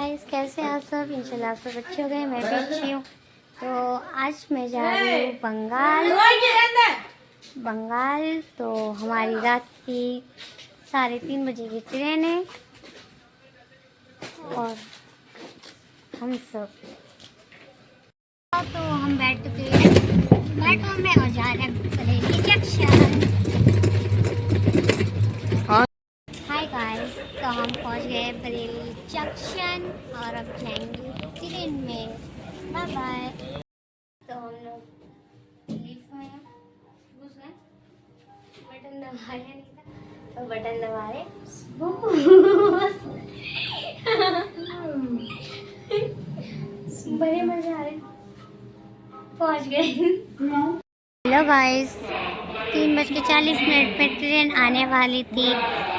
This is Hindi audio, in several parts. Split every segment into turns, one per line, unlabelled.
गाइस, कैसे हैं आप सब? इंशाल्लाह आप सब अच्छे हो गए, मैं भी अच्छी हूँ। तो आज मैं जा रही हूँ बंगाल। तो हमारी रात की 3:30 बजे की ट्रेन है और हम सब तो हम बैठ चुके हैं मेट्रो में और जा रहे हैं बरेली जंक्शन। हाय गाइस, तो हम पहुंच गए बरेली जंक्शन और अब जाएंगे ट्रेन में। Bye bye. तो हम लोग लिफ्ट में घुस गए, बटन दबाया नहीं था तो बटन दबा रहे। बड़े मजे आ रहे, पहुंच गए। हेलो गाइस, 3:40 पे ट्रेन आने वाली थी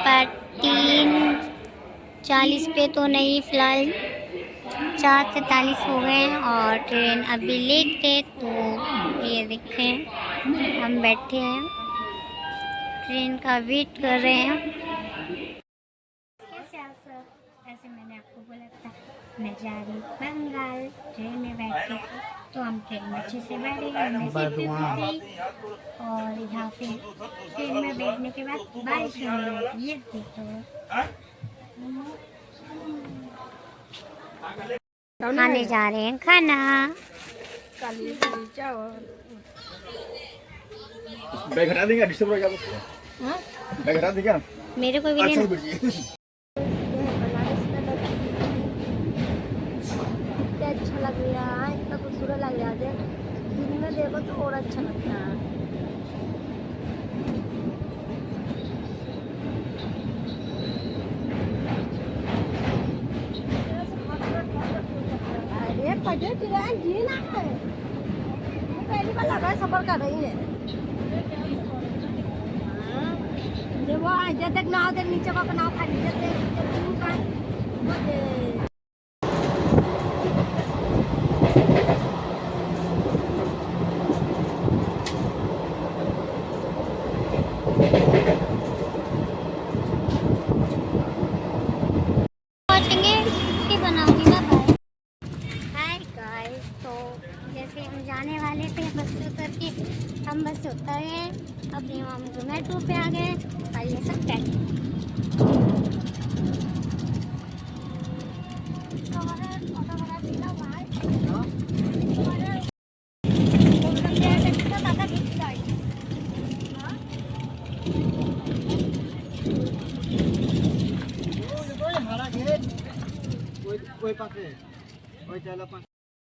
पर 3:40 पे तो नहीं, फिलहाल 4:43 हो गए हैं और ट्रेन अभी लेट है। तो ये देखें, हम बैठे हैं, ट्रेन का वेट कर रहे हैं। कैसे आप सब? ऐसे मैंने आपको बोला था मैं जा रही हूँ बंगाल ट्रेन में बैठ के, तो हम ट्रेन में अच्छे से बैठे, हमने सीट पे बैठी और यहाँ पे ट्रेन में बैठने के बाद बारिश होने लगी। ये देखो, खाने जा रहे हैं खाना।
बैग हटा देंगे, डिस्टर्ब हो जाएगा। बैग हटा देंगे,
मेरे को भी नहीं। अच्छा लग रहा है, इतना खूबसूरत लग रहा है, दिन में देखो तो और अच्छा लगता है। अरे पजे ट्रेन जी ना है, पहली बार लगा सफर कर रही है। वो जब तक नाव तक नीचे का नाव खाली जाते जैसे हम जाने वाले थे बस से उतर के, हम बस से उतर गए, अपने हम जोमेटो पे आ गए और ये सब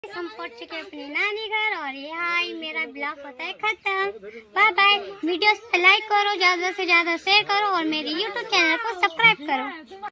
हम पहुंच चुके अपने नानी घर और यहाँ ही मेरा ब्लॉग होता है खत्म। Bye bye. वीडियोस पे लाइक करो, ज़्यादा से ज़्यादा शेयर करो और मेरे YouTube चैनल को सब्सक्राइब करो।